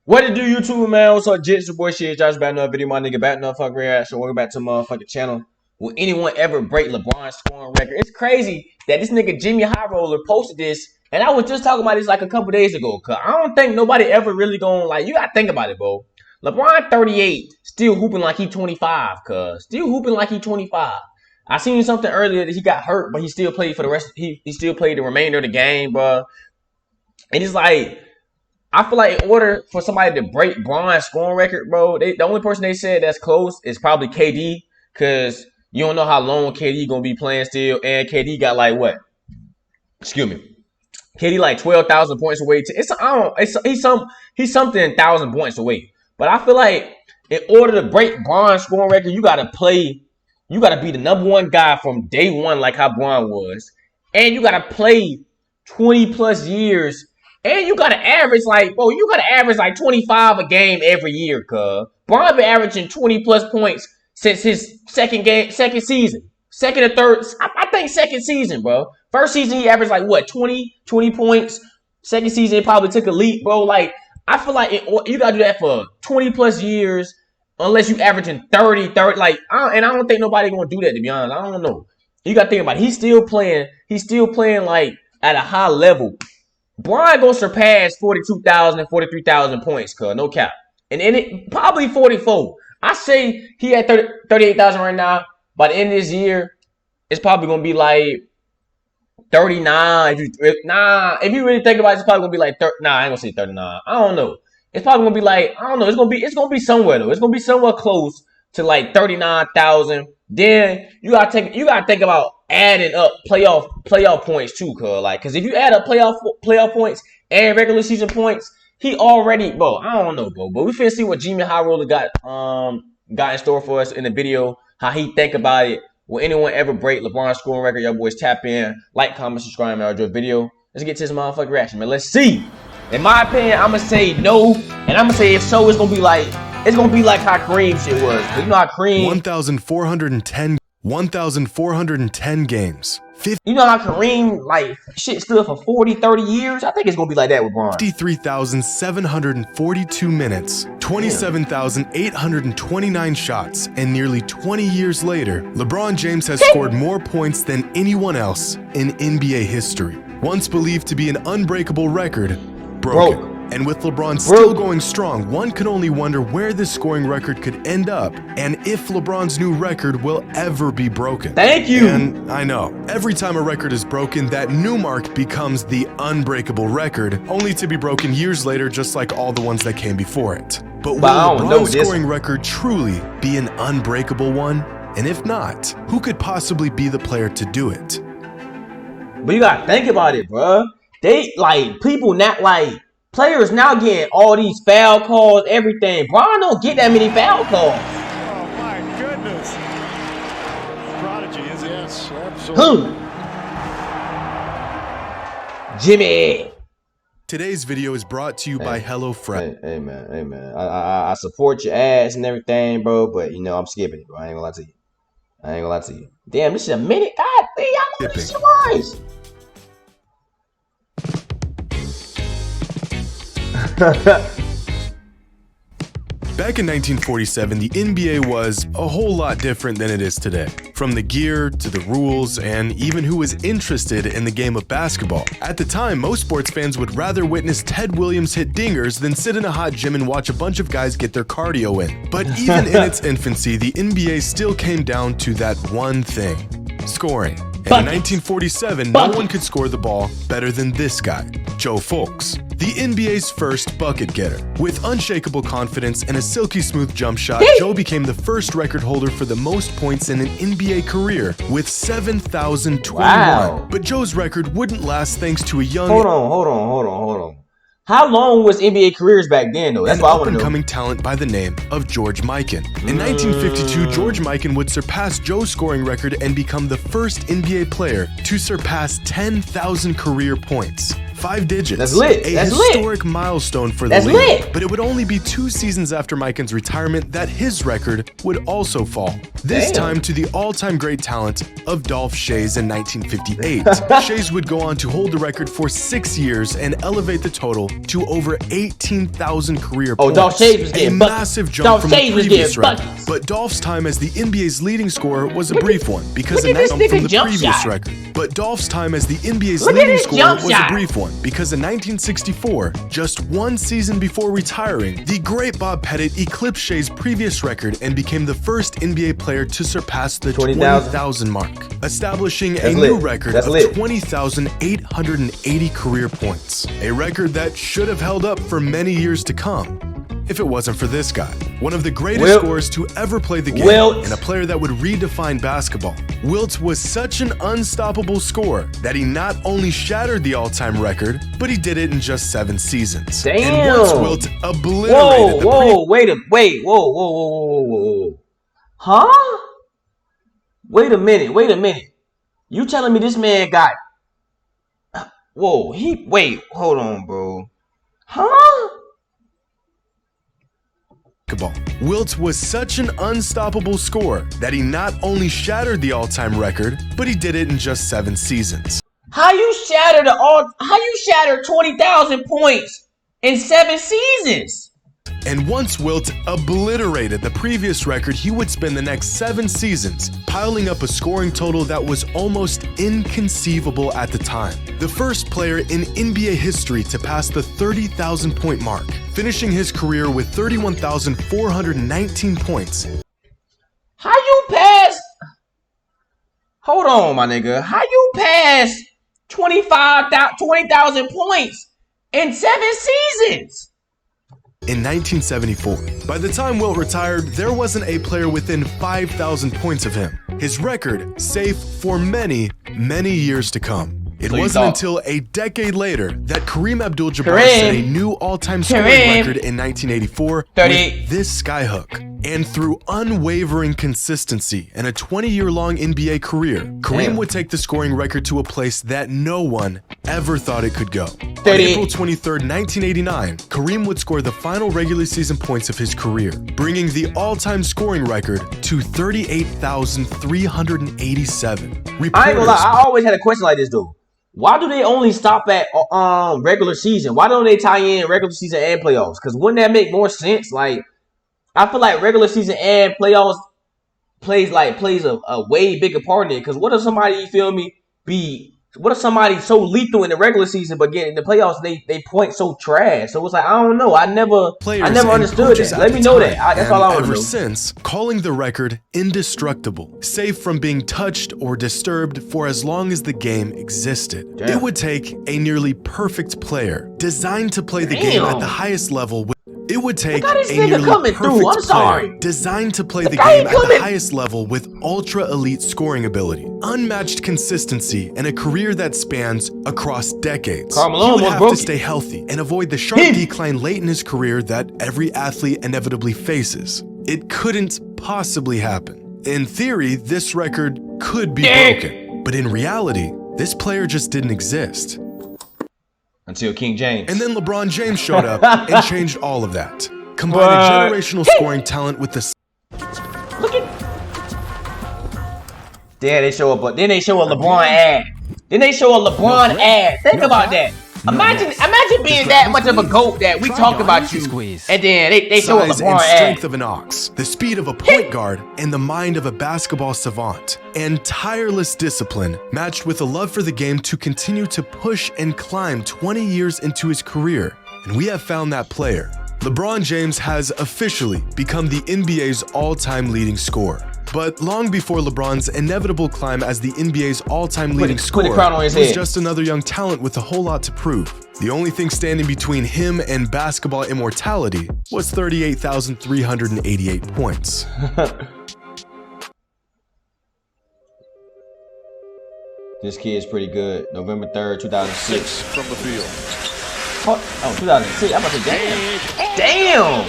What to do, YouTube, man? What's up, Jits? Your boy Shehatesjosh back another video, my nigga. Back another fucking reaction. Welcome back to my motherfucking channel. Will anyone ever break LeBron's scoring record? It's crazy that this nigga Jimmy High Roller posted this, and I was just talking about this like a couple days ago. Cause I don't think nobody ever really gonna like. You gotta think about it, bro. LeBron 38, still hooping like he 25. Cause still hooping like he 25. I seen something earlier that he got hurt, but he still played for the rest. He still played the remainder of the game, bro. And it's like, I feel like in order for somebody to break Bron's scoring record, bro, the only person they said that's close is probably KD, because you don't know how long KD gonna be playing still, and KD got like what? Excuse me, KD like 12,000 points away. He's something 1,000 points away. But I feel like in order to break Bron's scoring record, you gotta be the #1 guy from day one, like how Bron was, and you gotta play 20 plus years. And you gotta average like, bro, 25 a game every year, cuz. Bron been averaging 20 plus points since his second season. Second or third, I think second season, bro. First season he averaged like what, 20 points. Second season he probably took a leap, bro. Like, I feel like you gotta do that for 20 plus years, unless you averaging 30, like, and I don't think nobody gonna do that, to be honest. I don't know. You gotta think about it. He's still playing like at a high level. Bron gonna surpass 42,000 and 43,000 points, cuz, no cap. And in it, probably 44. I say he had 38,000 right now. By the end of this year, it's probably gonna be like 39. If you really think about it, it's probably gonna be like I ain't gonna say 39. I don't know. It's probably gonna be like, I don't know. It's gonna be somewhere though. It's gonna be somewhere close to like 39,000. Then you gotta think about adding up playoff points too, cause if you add up playoff points and regular season points, he already, bro. I don't know, bro, but we finna see what Jimmy High Roller got in store for us in the video. How he think about it. Will anyone ever break LeBron's scoring record? Y'all boys tap in, like, comment, subscribe, and enjoy the video. Let's get to this motherfucking reaction, man. Let's see. In my opinion, I'm gonna say no, and I'm gonna say if so, it's gonna be like how Kareem shit was. You know how Kareem 1,410 games. You know how Kareem, like, shit stood for 40, 30 years? I think it's going to be like that with Bron. 53,742 minutes, 27,829 shots, and nearly 20 years later, LeBron James has scored more points than anyone else in NBA history. Once believed to be an unbreakable record, broken. And with LeBron still going strong, one can only wonder where this scoring record could end up and if LeBron's new record will ever be broken. Thank you. And I know, every time a record is broken, that new mark becomes the unbreakable record, only to be broken years later, just like all the ones that came before it. But will LeBron's scoring record truly be an unbreakable one? And if not, who could possibly be the player to do it? But you gotta think about it, bro. Players now getting all these foul calls, everything. Bron don't get that many foul calls. Oh my goodness. Prodigy, is it? Yes, absolutely. Jimmy. Today's video is brought to you by HelloFresh. Hey man. I support your ass and everything, bro, but you know I'm skipping it, bro. I ain't gonna lie to you. Damn, this is a minute. God damn, I know what this shit was. Back in 1947, the NBA was a whole lot different than it is today. From the gear to the rules and even who was interested in the game of basketball. At the time, most sports fans would rather witness Ted Williams hit dingers than sit in a hot gym and watch a bunch of guys get their cardio in. But even in its infancy, the NBA still came down to that one thing: scoring. And in 1947, no one could score the ball better than this guy, Joe Fulks, the NBA's first bucket getter. With unshakable confidence and a silky smooth jump shot, Joe became the first record holder for the most points in an NBA career with 7,021. Wow. But Joe's record wouldn't last thanks to a young... Hold on. How long was NBA careers back then, though? That's what I want to know. An up-and-coming talent by the name of George Mikan. In 1952, George Mikan would surpass Joe's scoring record and become the first NBA player to surpass 10,000 career points. 5 digits. That's lit. A That's historic lit. milestone for the That's league. lit. But it would only be 2 seasons after Mikan's retirement that his record would also fall. This time to the all-time great talent of Dolph Schayes in 1958. Schayes would go on to hold the record for 6 years and elevate the total to over 18,000 career points. Dolph Schayes was getting a massive jump from the previous record. But Dolph's time as the NBA's leading scorer was a brief one because a nice jump from the previous record. But Dolph's time as the NBA's leading scorer was a brief one because in 1964, just 1 season before retiring, the great Bob Pettit eclipsed Shay's previous record and became the first NBA player to surpass the 20,000 mark, establishing a new record of 20,880 career points. A record that should have held up for many years to come if it wasn't for this guy. One of the greatest scorers to ever play the game and a player that would redefine basketball. Wilt was such an unstoppable scorer that he not only shattered the all-time record, but he did it in just 7 seasons. Damn. And once Wilt obliterated Whoa. Huh? Wait a minute. You telling me this man got... Wait, hold on, bro. Huh? Wilt was such an unstoppable scorer that he not only shattered the all-time record, but he did it in just 7 seasons. How you shatter 20,000 points in 7 seasons? And once Wilt obliterated the previous record, he would spend the next 7 seasons piling up a scoring total that was almost inconceivable at the time. The first player in NBA history to pass the 30,000 point mark, finishing his career with 31,419 points. How you pass? Hold on, my nigga. How you pass 20,000 points in 7 seasons? In 1974, by the time Wilt retired, there wasn't a player within 5,000 points of him. His record safe for many, many years to come. It wasn't until a decade later that Kareem Abdul-Jabbar set a new all-time scoring record in 1984 with this skyhook. And through unwavering consistency and a 20-year-long NBA career, Kareem would take the scoring record to a place that no one ever thought it could go. On April 23rd, 1989, Kareem would score the final regular season points of his career, bringing the all-time scoring record to 38,387. I ain't gonna lie, I always had a question like this, though. Why do they only stop at regular season? Why don't they tie in regular season and playoffs? Because wouldn't that make more sense? Like, I feel like regular season and playoffs plays a way bigger part in it. Because what if somebody, you feel me, what if somebody so lethal in the regular season, but getting in the playoffs, they point so trash? So it's like, I don't know. I never understood this. Let me know that. That's all I want to know. Ever since, calling the record indestructible, safe from being touched or disturbed for as long as the game existed. Damn. It would take a nearly perfect player designed to play the game at the highest level. It would take a nearly perfect player designed to play the game at the highest level with ultra-elite scoring ability, unmatched consistency, and a career that spans across decades. He would have to stay healthy and avoid the sharp decline late in his career that every athlete inevitably faces. It couldn't possibly happen. In theory, this record could be broken, but in reality, this player just didn't exist. Until King James. And then LeBron James showed up and changed all of that. Combining generational scoring talent with the... Look at... Then they show a LeBron ad. Think about that. Imagine being that much of a GOAT that we talk about you, and then they show a LeBron ad. Strength of an ox, the speed of a point guard, and the mind of a basketball savant, and tireless discipline matched with a love for the game to continue to push and climb 20 years into his career. And we have found that player. LeBron James has officially become the NBA's all-time leading scorer. But long before LeBron's inevitable climb as the NBA's all-time leading scorer, he was just another young talent with a whole lot to prove. The only thing standing between him and basketball immortality was 38,388 points. This kid's pretty good. November 3rd, 2006. From the field. Oh, 2006. I'm about to say, damn.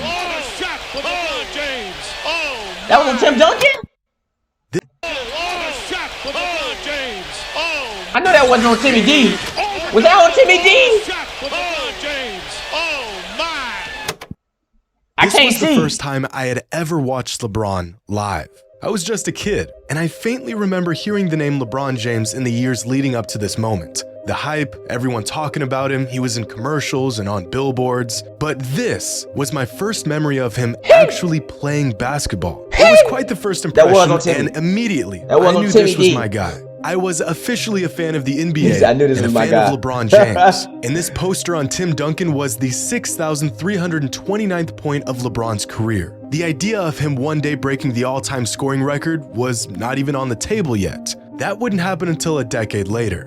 That was on Tim Duncan? I know that wasn't on Timmy D. Was that on Timmy D? LeBron James. Oh my! I This can't was the see. first time I had ever watched LeBron live. I was just a kid, and I faintly remember hearing the name LeBron James in the years leading up to this moment. The hype, everyone talking about him, he was in commercials and on billboards. But this was my first memory of him actually playing basketball. It was quite the first That was on impression, Timmy. and immediately That was I on knew Timmy this was D. my guy. I was officially a fan of the He NBA said, "I knew this and was a my fan guy." of LeBron James. And this poster on Tim Duncan was the 6,329th point of LeBron's career. The idea of him one day breaking the all-time scoring record was not even on the table yet. That wouldn't happen until a decade later.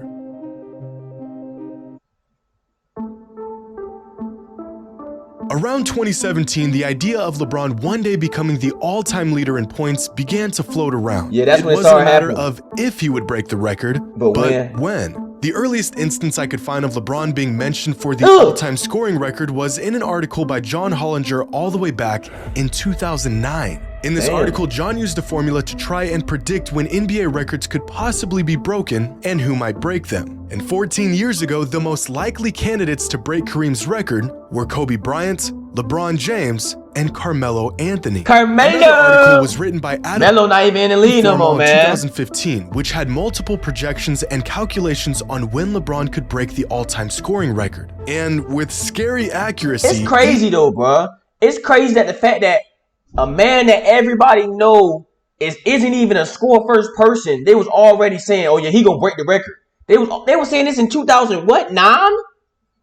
Around 2017, the idea of LeBron one day becoming the all-time leader in points began to float around. Yeah, that's it when it wasn't a started matter happening. of if he would break the record, But when. The earliest instance I could find of LeBron being mentioned for the Ugh. all-time scoring record was in an article by John Hollinger all the way back in 2009. In this Damn. article, John used a formula to try and predict when NBA records could possibly be broken and who might break them. And 14 years ago, the most likely candidates to break Kareem's record were Kobe Bryant, LeBron James, and Carmelo Anthony. Carmelo! Another article was written by Adam Melo not even in the league no Formal more, in man. 2015, which had multiple projections and calculations on when LeBron could break the all-time scoring record. And with scary accuracy, It's crazy though, bro. It's crazy that the fact that a man that everybody know isn't even a score first person. They was already saying, "Oh yeah, he gonna break the record." They were saying this in 2009.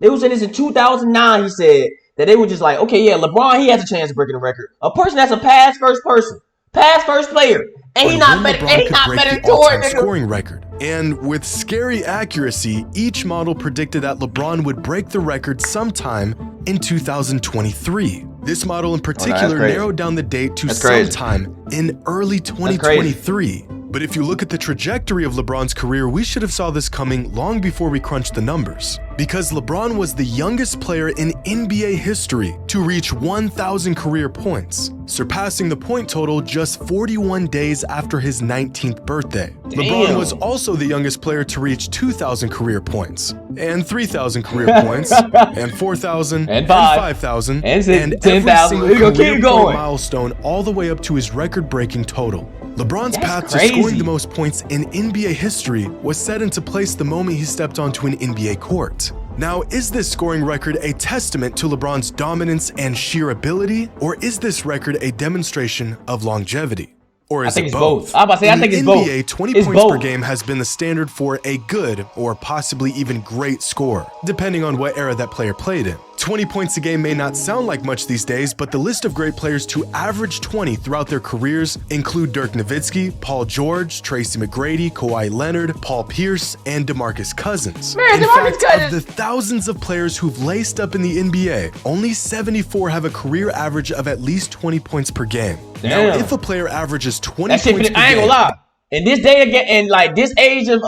They was saying this in 2009. He said that they were just like, "Okay, yeah, LeBron, he has a chance of breaking the record. A person that's a pass first person, pass first player, and he on not when better. LeBron And he could not break better the than all-time Jordan." scoring record. And with scary accuracy, each model predicted that LeBron would break the record sometime in 2023. This model in particular crazy. narrowed down the date to That's crazy. sometime in early 2023. But if you look at the trajectory of LeBron's career, we should have saw this coming long before we crunched the numbers. Because LeBron was the youngest player in NBA history to reach 1,000 career points, surpassing the point total just 41 days after his 19th birthday. LeBron was also the youngest player to reach 2,000 career points, and 3,000 career points, and 4,000, And 5,000, and and 10,000. every single We're gonna career keep point going. milestone all the way up to his record-breaking total. LeBron's That's path crazy. to scoring the most points in NBA history was set into place the moment he stepped onto an NBA court. Now, is this scoring record a testament to LeBron's dominance and sheer ability, or is this record a demonstration of longevity? Or is think it it's both? both. I'm about to say, I In think the it's both. NBA, 20 It's points per both. game has been the standard for a good or possibly even great score, depending on what era that player played in. 20 points a game may not sound like much these days, but the list of great players to average 20 throughout their careers include Dirk Nowitzki, Paul George, Tracy McGrady, Kawhi Leonard, Paul Pierce, and DeMarcus Cousins. Man, In DeMarcus fact, Cousins. of the thousands of players who've laced up in the NBA, only 74 have a career average of at least 20 points per game. Now, Damn. if a player averages 20 That shit, points per I ain't game, gonna lie. In this day again, in like this age of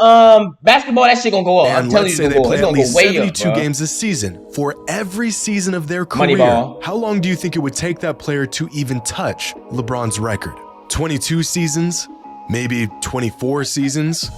basketball, that shit gonna go up. I'm and telling let's you, say it's they gonna go up. play It's at gonna go least way 72 up, bro. games a season for every season of their career, Moneyball. how long do you think it would take that player to even touch LeBron's record? 22 seasons? Maybe 24 seasons?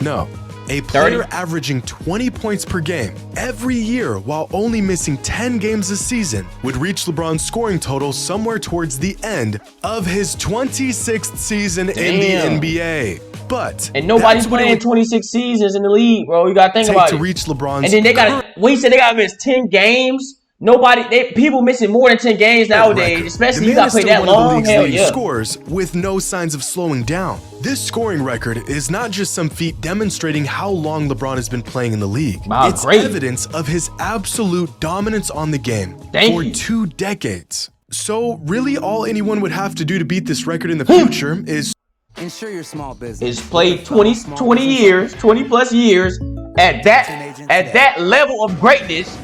No. A player 30. averaging 20 points per game every year while only missing 10 games a season would reach LeBron's scoring total somewhere towards the end of his 26th season Damn. in the NBA. But And nobody's that's what it playing would 26 seasons in the league, bro. You gotta think take about to it. reach LeBron's And then they got when he said they gotta miss 10 games. People missing more than 10 games nowadays, record. especially The you man gotta is play still that one of the long. league's Hell leading yeah. scorers with no signs of slowing down. This scoring record is not just some feat demonstrating how long LeBron has been playing in the league. Wow, it's great. evidence of his absolute dominance on the game Thank for you. 2 decades. So really all anyone would have to do to beat this record in the future is Ensure your small business. Is play 20 years, 20 plus years at that level of greatness,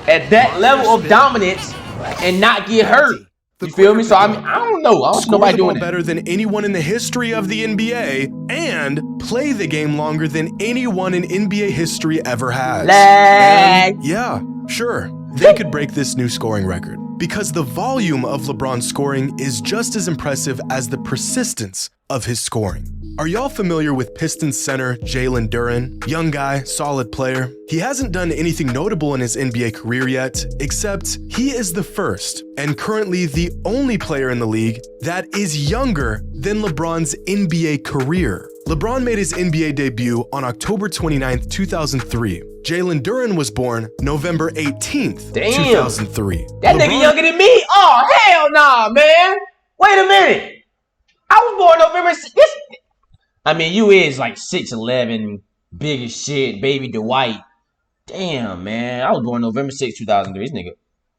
at that level of dominance, and not get hurt. You feel me? So I mean, I don't know. I don't see score nobody the ball doing that. better than anyone in the history of the NBA and play the game longer than anyone in NBA history ever has. Lag. And yeah, sure, they could break this new scoring record because the volume of LeBron's scoring is just as impressive as the persistence of his scoring. Are y'all familiar with Pistons center Jalen Duren? Young guy, solid player. He hasn't done anything notable in his NBA career yet, except he is the first, and currently the only player in the league that is younger than LeBron's NBA career. LeBron made his NBA debut on October 29th, 2003. Jalen Duren was born November 18th, 2003. That nigga younger than me? Oh, hell nah, man. Wait a minute. I was born November 6th. I mean, you is like 6'11", big as shit, baby Dwight. Damn, man. I was born November 6th, 2003.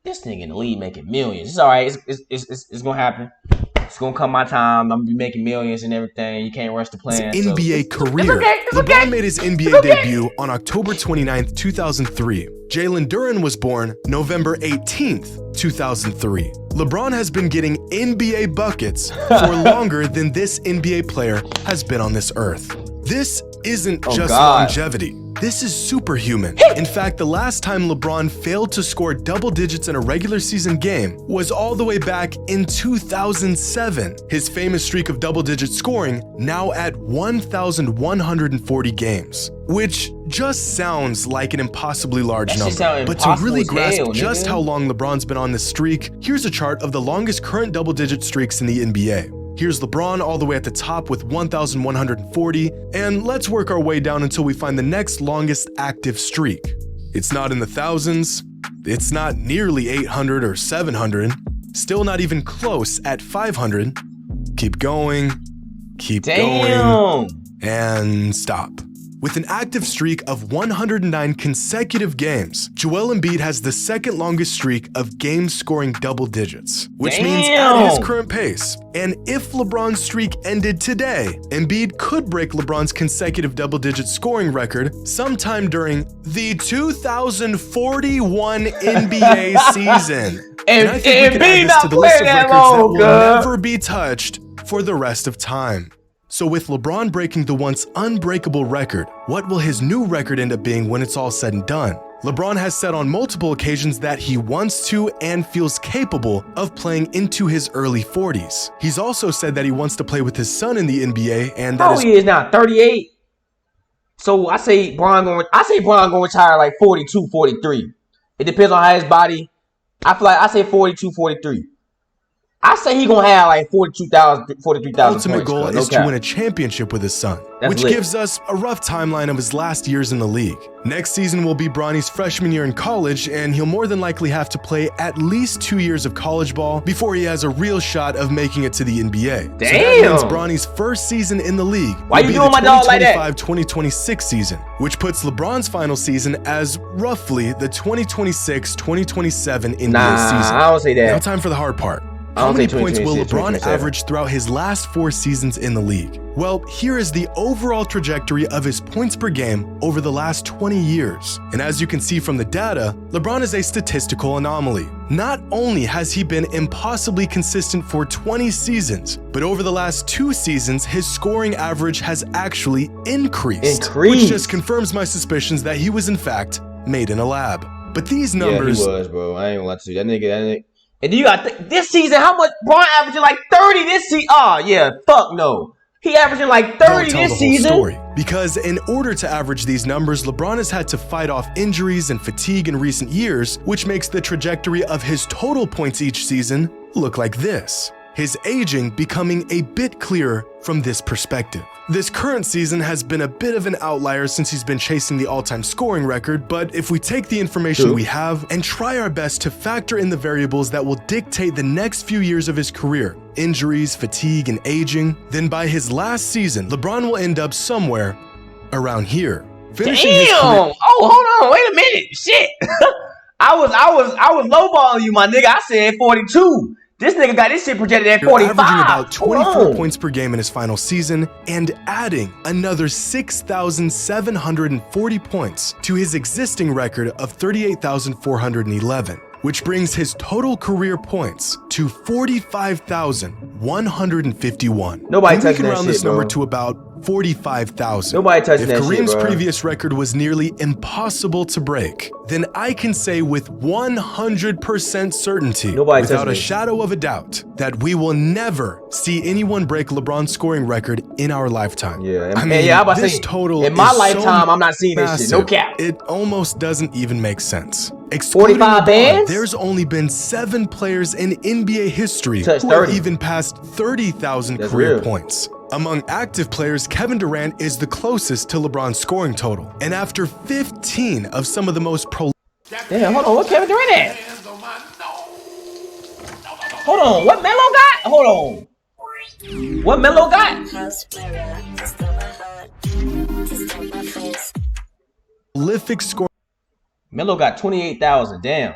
This nigga in the league making millions. It's all right. It's going to happen. It's going to come my time. I'm going to be making millions and everything. You can't rush the plan. His NBA career. It's okay. LeBron made his NBA debut on October 29th, 2003. Jalen Duren was born November 18th, 2003. LeBron has been getting NBA buckets for longer than this NBA player has been on this earth. This isn't just longevity. This is superhuman. In fact, the last time LeBron failed to score double digits in a regular season game was all the way back in 2007. His famous streak of double-digit scoring now at 1,140 games, which just sounds like an impossibly large number. But to really grasp just how long LeBron's been on this streak, here's a chart of the longest current double-digit streaks in the NBA. Here's LeBron all the way at the top with 1,140, and let's work our way down until we find the next longest active streak. It's not in the thousands, it's not nearly 800 or 700, still not even close at 500. Keep going, going, and stop. With an active streak of 109 consecutive games, Joel Embiid has the second longest streak of games scoring double digits, which means at his current pace, and if LeBron's streak ended today, Embiid could break LeBron's consecutive double-digit scoring record sometime during the 2041 NBA season. And I think we can add this to the list of records that will never be touched for the rest of time. So with LeBron breaking the once unbreakable record, what will his new record end up being when it's all said and done? LeBron has said on multiple occasions that he wants to and feels capable of playing into his early 40s. He's also said that he wants to play with his son in the NBA, and that he is now 38. So I say Bron going to retire like 42, 43. It depends on how his body. I say 42, 43. I say he gonna have like 43,000 ultimate goal is to win a championship with his son, which gives us a rough timeline of his last years in the league. Next season will be Bronny's freshman year in college, and he'll more than likely have to play at least 2 years of college ball before he has a real shot of making it to the NBA. Damn! So that means Bronny's first season in the league will be the 2025-2026 season, which puts LeBron's final season as roughly the 2026-2027 NBA season. I don't say that. Now time for the hard part. How many points will LeBron average throughout his last 4 seasons in the league? Well, here is the overall trajectory of his points per game over the last 20 years. And as you can see from the data, LeBron is a statistical anomaly. Not only has he been impossibly consistent for 20 seasons, but over the last 2 seasons, his scoring average has actually increased. Which just confirms my suspicions that he was in fact made in a lab. But these numbers... Yeah, he was, bro. I ain't gonna lie to you. That nigga. And then you got this season, how much? Bron averaging like 30 this season. Oh, yeah, fuck no. He averaging like 30 this season. Story. Because in order to average these numbers, LeBron has had to fight off injuries and fatigue in recent years, which makes the trajectory of his total points each season look like this. His aging becoming a bit clearer from this perspective. This current season has been a bit of an outlier since he's been chasing the all-time scoring record, but if we take the information we have and try our best to factor in the variables that will dictate the next few years of his career, injuries, fatigue, and aging, then by his last season, LeBron will end up somewhere around here. Finishing his career. Oh, hold on, wait a minute. Shit. I was lowballing you, my nigga. I said 42. This nigga got this shit projected at 45. Averaging about 24 points per game in his final season and adding another 6,740 points to his existing record of 38,411, which brings his total career points to 45,151. Nobody touching that shit, we can round this number to about 45,000. Nobody touching that shit, If Kareem's bro. previous record was nearly impossible to break, then I can say with 100% certainty, Nobody without touching a it. shadow of a doubt, that we will never see anyone break LeBron's scoring record in our lifetime. Yeah, I mean, yeah, I'm about to this say, total in my is lifetime, so I'm not seeing this shit. No massive, cap. it almost doesn't even make sense. Excluding 45 LeBron, bands? there's only been 7 players in NBA history Touch who have 30. even passed 30,000 That's career real. points. Among active players, Kevin Durant is the closest to LeBron's scoring total. And after 15 of some of the most Damn, hold on. What Kevin Durant at? Hold on. What Melo got? Hold on. What Melo got? prolific scoring Melo got 28,000. Damn.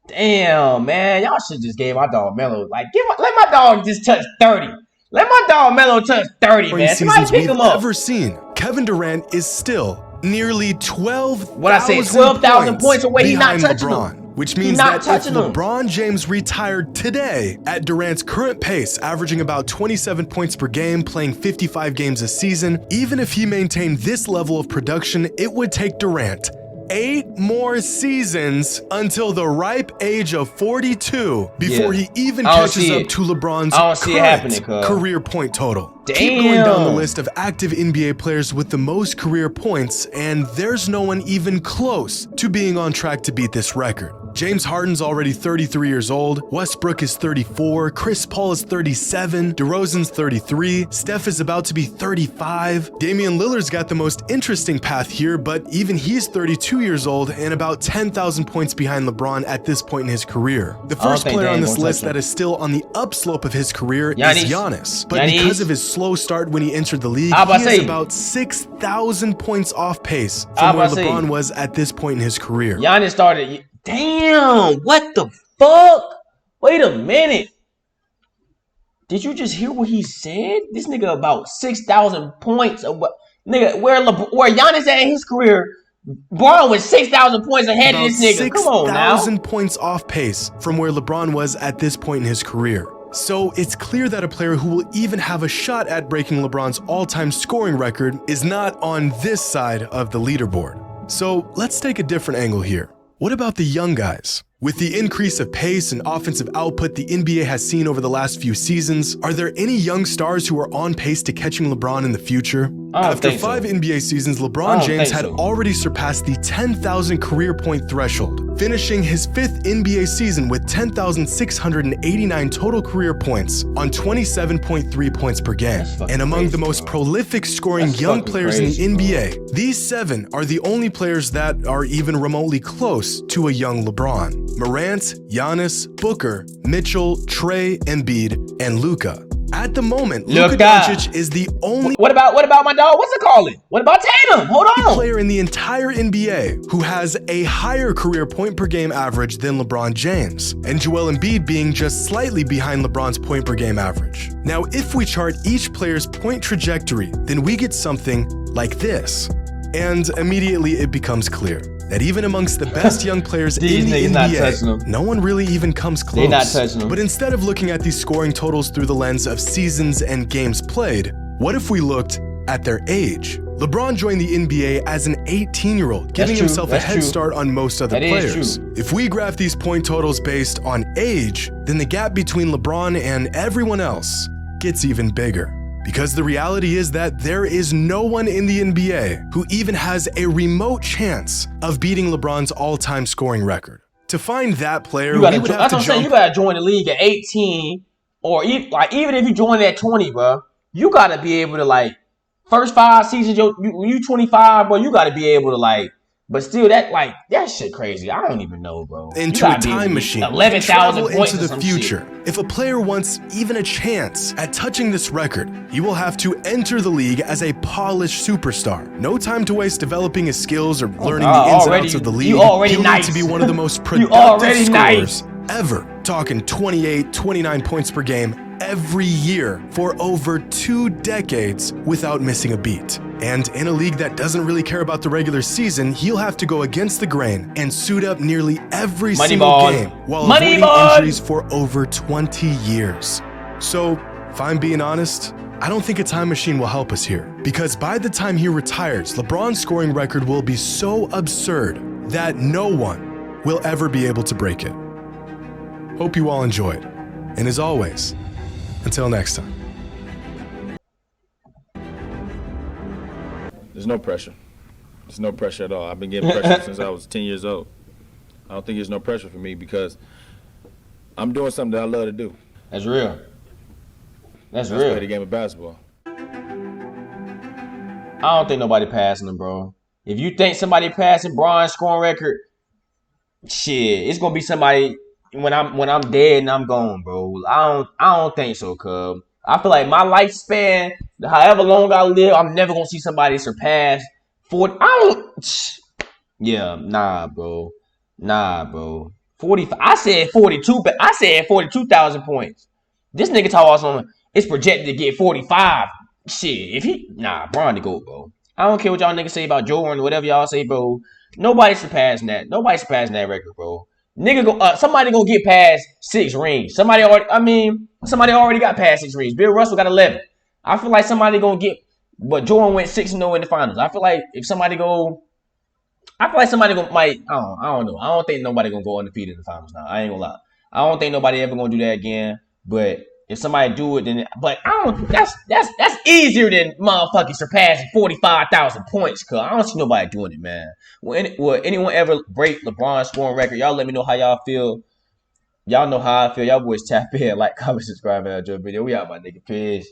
Damn, man. Y'all should just give my dog Melo. Like, let my dog just touch 30. Let my dog Melo touch 30, man. Somebody seasons pick we've him up. ever seen, Kevin Durant is still nearly 12,000 What I said, 12,000 points away, he not behind touching LeBron, them. which He means not that if touching them. LeBron James retired today at Durant's current pace, averaging about 27 points per game, playing 55 games a season, even if he maintained this level of production, it would take Durant 8 more seasons until the ripe age of 42 before he even I don't catches see up it. to LeBron's I don't see it happening, current cuz. career point total. Keep going down the Damn. list of active NBA players with the most career points, and there's no one even close to being on track to beat this record. James Harden's already 33 years old, Westbrook is 34, Chris Paul is 37, DeRozan's 33, Steph is about to be 35. Damian Lillard's got the most interesting path here, but even he's 32 years old and about 10,000 points behind LeBron at this point in his career. The first think player on Dame this gonna list touch him. that is still on the upslope of his career Giannis. is Giannis, but Giannis. because of his slow start when he entered the league, I about he to is say- about 6,000 points off pace I from where about to say- LeBron was at this point in his career. Giannis started. Damn, what the fuck? Wait a minute. Did you just hear what he said? This nigga about 6,000 points. Nigga, where Giannis at in his career, LeBron was 6,000 points ahead of About this nigga. Come on now. 6,000 points off pace from where LeBron was at this point in his career. So it's clear that a player who will even have a shot at breaking LeBron's all-time scoring record is not on this side of the leaderboard. So let's take a different angle here. What about the young guys? With the increase of pace and offensive output the NBA has seen over the last few seasons, are there any young stars who are on pace to catching LeBron in the future? I don't After think so. 5 NBA seasons, I LeBron don't James think had so. already surpassed the 10,000 career point threshold, finishing his 5th NBA season with 10,689 total career points on 27.3 points per game. That's fucking And among crazy, the most bro. prolific scoring That's young fucking players crazy, in the NBA, these 7 are the only players that are even remotely close to a young LeBron. Morant, Giannis, Booker, Mitchell, Trey, Embiid, and Luka. At the moment, Luka Luka. Doncic is the only What about my dog? What's it called? What about Tatum? Hold on. player in the entire NBA who has a higher career point per game average than LeBron James, and Joel Embiid being just slightly behind LeBron's point per game average. Now, if we chart each player's point trajectory, then we get something like this. And immediately it becomes clear that even amongst the best young players These in the niggas not touching NBA, them. no one really even comes close. They not touching them. But instead of looking at these scoring totals through the lens of seasons and games played, what if we looked at their age? LeBron joined the NBA as an 18-year-old, giving true. himself a That's head true. start on most other That is players. true. If we graph these point totals based on age, then the gap between LeBron and everyone else gets even bigger. Because the reality is that there is no one in the NBA who even has a remote chance of beating LeBron's all-time scoring record. To find that player, You gotta, we would have that's to what I'm saying. jump You gotta join the league at 18, or even if you join at 20, bro, you gotta be able to first 5 seasons. You 25, bro. You gotta be able to But still, that shit crazy. I don't even know, bro. into a time machine, 11,000 travel points into or the some future. shit. If a player wants even a chance at touching this record, he will have to enter the league as a polished superstar. No time to waste developing his skills or learning God, the ins and already- outs of the league. you already He'll nice. need to be one of the most You productive already scorers nice. ever. Talking 28, 29 points per game every year for over 2 decades without missing a beat. And in a league that doesn't really care about the regular season, he'll have to go against the grain and suit up nearly every single Moneyball. game while Moneyball. avoiding injuries for over 20 years. So If I'm being honest, I don't think a time machine will help us here, because by the time he retires, LeBron's scoring record will be so absurd that no one will ever be able to break it. Hope you all enjoyed. And as always, until next time. There's no pressure. There's no pressure at all. I've been getting pressure since I was 10 years old. I don't think there's no pressure for me because I'm doing something that I love to do. That's real. That's Let's real. play the game of basketball. I don't think nobody passing him, bro. If you think somebody passing Bron's scoring record, shit, it's gonna be somebody when I'm dead and I'm gone, bro. I don't think so, cuz. I feel like my lifespan, however long I live, I'm never gonna see somebody surpass 40. Yeah, nah, bro. 45. I said 42, but I said 42,000 points. This nigga talk about it's projected to get 45. Shit, Bron to go, bro. I don't care what y'all niggas say about Jordan or whatever y'all say, bro. Nobody surpassing that. Nobody surpassing that record, bro. Nigga, somebody gonna get past 6 rings. Somebody already got past 6 rings. Bill Russell got 11. I feel like somebody gonna get, but Jordan went 6-0 in the finals. I feel like somebody might. I don't know. I don't think nobody gonna go undefeated in the finals now. I ain't gonna lie. I don't think nobody ever gonna do that again. But if somebody do it, then that's easier than motherfucking surpassing 45,000 points. Cause I don't see nobody doing it, man. Will anyone ever break LeBron's scoring record? Y'all let me know how y'all feel. Y'all know how I feel. Y'all boys tap in, like, comment, subscribe, and enjoy the video. We out, my nigga. Peace.